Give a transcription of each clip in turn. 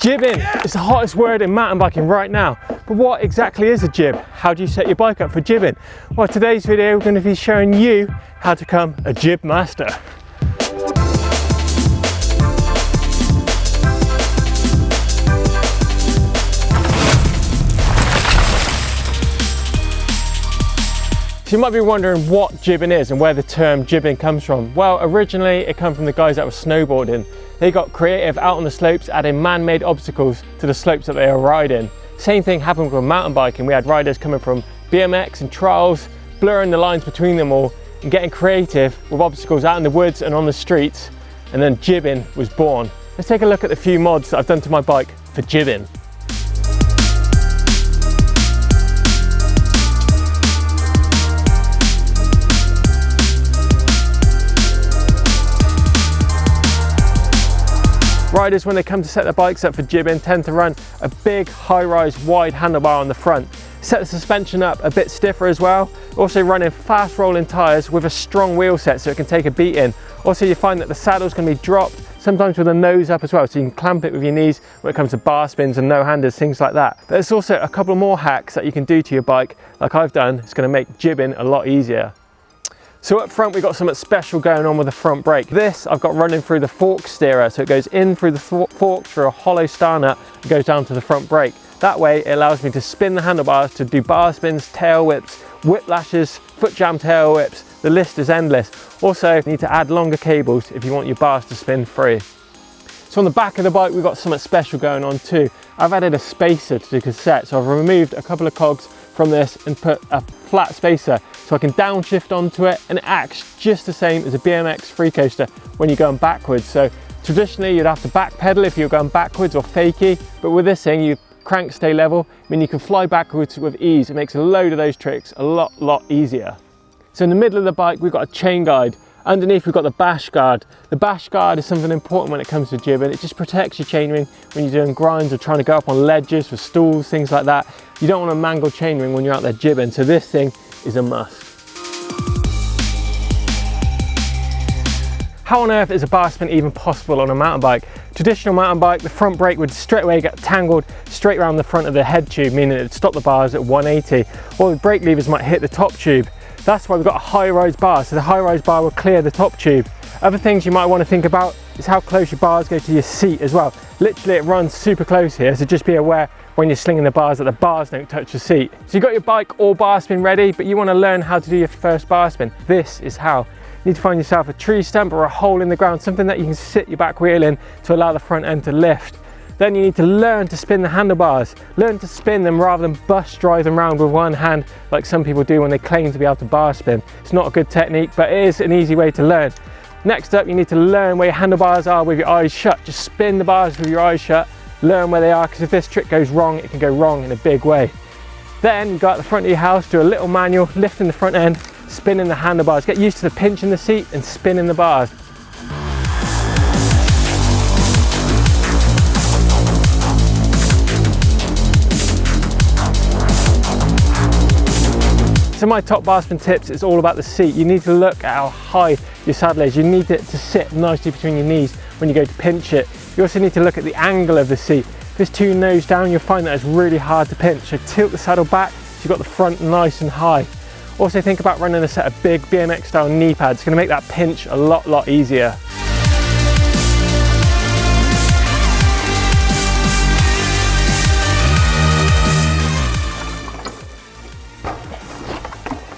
Jibbing is the hottest word in mountain biking right now. But what exactly is a jib? How do you set your bike up for jibbing? Well, today's video we're going to be showing you how to become a jib master. So you might be wondering what jibbing is and where the term jibbing comes from. Well, originally it comes from the guys that were snowboarding. They got creative out on the slopes, adding man-made obstacles to the slopes that they were riding. Same thing happened with mountain biking. We had riders coming from BMX and trials, blurring the lines between them all and getting creative with obstacles out in the woods and on the streets, and then jibbing was born. Let's take a look at the few mods that I've done to my bike for jibbing. Riders, when they come to set their bikes up for jibbing, tend to run a big high-rise wide handlebar on the front. Set the suspension up a bit stiffer as well. Also running fast rolling tyres with a strong wheel set so it can take a beating. Also you find that the saddle's going to be dropped, sometimes with the nose up as well, so you can clamp it with your knees when it comes to bar spins and no-handers, things like that. There's also a couple more hacks that you can do to your bike, like I've done. It's going to make jibbing a lot easier. So up front we've got something special going on with the front brake. This I've got running through the fork steerer, so it goes in through the fork through a hollow star nut and goes down to the front brake. That way it allows me to spin the handlebars to do bar spins, tail whips, whiplashes, foot jam tail whips. The list is endless. Also you need to add longer cables if you want your bars to spin free. So on the back of the bike we've got something special going on too. I've added a spacer to the cassette, so I've removed a couple of cogs from this and put a flat spacer so I can downshift onto it, and it acts just the same as a BMX Freecoaster when you're going backwards. So traditionally you'd have to back pedal if you're going backwards or fakie, but with this thing you crank stay level, I mean you can fly backwards with ease. It makes a load of those tricks a lot easier. So in the middle of the bike we've got a chain guide. Underneath we've got the bash guard. The bash guard is something important when it comes to jibbing. It just protects your chainring when you're doing grinds or trying to go up on ledges for stools, things like that. You don't want to mangle chainring when you're out there jibbing, so this thing is a must. How on earth is a bar spin even possible on a mountain bike? Traditional mountain bike, the front brake would straight away get tangled straight around the front of the head tube, meaning it would stop the bars at 180, or the brake levers might hit the top tube. That's why we've got a high-rise bar, so the high-rise bar will clear the top tube. Other things you might want to think about is how close your bars go to your seat as well. Literally it runs super close here, so just be aware when you're slinging the bars that the bars don't touch the seat. So you've got your bike all bar spin ready, but you want to learn how to do your first bar spin. This is how. You need to find yourself a tree stump or a hole in the ground, something that you can sit your back wheel in to allow the front end to lift. Then you need to learn to spin the handlebars. Learn to spin them rather than bust drive them around with one hand like some people do when they claim to be able to bar spin. It's not a good technique, but it is an easy way to learn. Next up, you need to learn where your handlebars are with your eyes shut. Just spin the bars with your eyes shut. Learn where they are, because if this trick goes wrong, it can go wrong in a big way. Then you go out the front of your house, do a little manual, lifting the front end, spinning the handlebars. Get used to the pinch in the seat and spinning the bars. So my top bar spin tips is all about the seat. You need to look at how high your saddle is. You need it to sit nicely between your knees when you go to pinch it. You also need to look at the angle of the seat. If it's too nose down, you'll find that it's really hard to pinch. So tilt the saddle back so you've got the front nice and high. Also think about running a set of big BMX style knee pads. It's going to make that pinch a lot easier.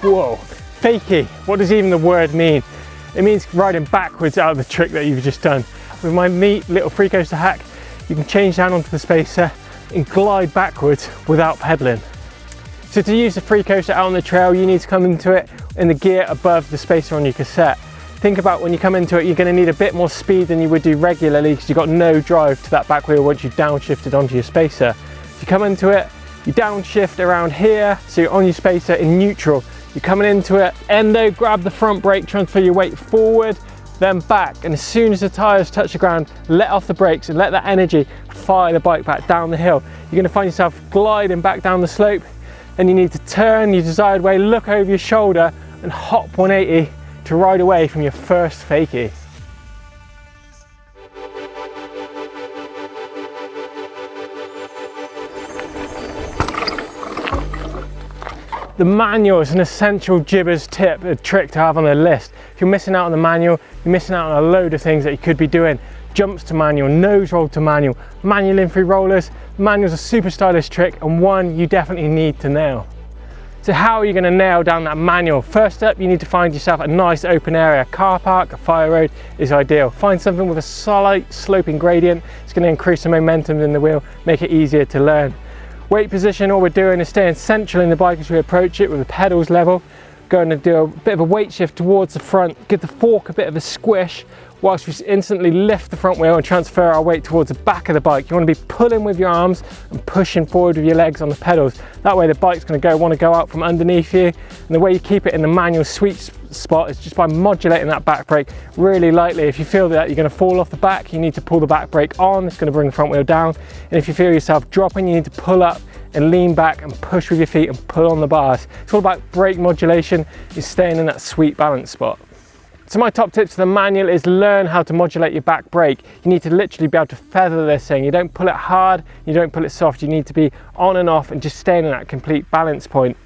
Whoa, fakie, what does even the word mean? It means riding backwards out of the trick that you've just done. With my neat little Freecoaster hack, you can change down onto the spacer and glide backwards without pedaling. So to use the Freecoaster out on the trail, you need to come into it in the gear above the spacer on your cassette. Think about when you come into it, you're going to need a bit more speed than you would do regularly because you've got no drive to that back wheel once you've downshifted onto your spacer. So you come into it, you downshift around here, so you're on your spacer in neutral. You're coming into it, endo, grab the front brake, transfer your weight forward, then back, and as soon as the tyres touch the ground, let off the brakes and let that energy fire the bike back down the hill. You're going to find yourself gliding back down the slope, and you need to turn your desired way, look over your shoulder and hop 180 to ride away from your first fakie. The manual is an essential jibber's tip, a trick to have on the list. If you're missing out on the manual, you're missing out on a load of things that you could be doing. Jumps to manual, nose roll to manual, manual in free rollers. Manual's a super stylish trick and one you definitely need to nail. So how are you going to nail down that manual? First up, you need to find yourself a nice open area. Car park, a fire road is ideal. Find something with a slight sloping gradient. It's going to increase the momentum in the wheel, make it easier to learn. Weight position, all we're doing is staying central in the bike as we approach it with the pedals level. Going to do a bit of a weight shift towards the front, give the fork a bit of a squish, whilst we instantly lift the front wheel and transfer our weight towards the back of the bike. You want to be pulling with your arms and pushing forward with your legs on the pedals. That way the bike's going to want to go out from underneath you. And the way you keep it in the manual sweet spot is just by modulating that back brake really lightly. If you feel that you're going to fall off the back, you need to pull the back brake on. It's going to bring the front wheel down. And if you feel yourself dropping, you need to pull up and lean back and push with your feet and pull on the bars. It's all about brake modulation, is staying in that sweet balance spot. So my top tips for the manual is learn how to modulate your back brake. You need to literally be able to feather this thing. You don't pull it hard, you don't pull it soft. You need to be on and off and just staying in that complete balance point.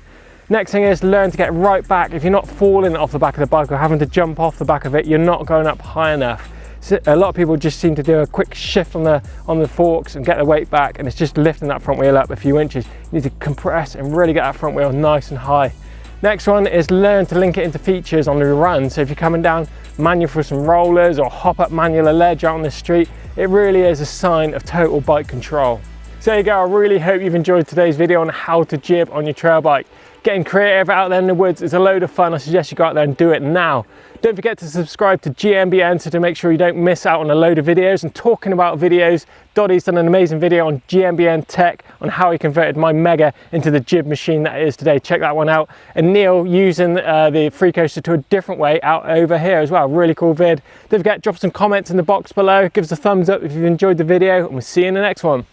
Next thing is learn to get right back. If you're not falling off the back of the bike or having to jump off the back of it, you're not going up high enough. So a lot of people just seem to do a quick shift on the forks and get the weight back, and it's just lifting that front wheel up a few inches. You need to compress and really get that front wheel nice and high. Next one is learn to link it into features on the run. So if you're coming down manual for some rollers or hop up manual a ledge out on the street, it really is a sign of total bike control. So there you go, I really hope you've enjoyed today's video on how to jib on your trail bike. Getting creative out there in the woods is a load of fun. I suggest you go out there and do it now. Don't forget to subscribe to GMBN so to make sure you don't miss out on a load of videos. And talking about videos, Dotty's done an amazing video on GMBN Tech on how he converted my Mega into the jib machine that it is today. Check that one out. And Neil using the Freecoaster to a different way out over here as well. Really cool vid. Don't forget, drop some comments in the box below. Give us a thumbs up if you've enjoyed the video, and we'll see you in the next one.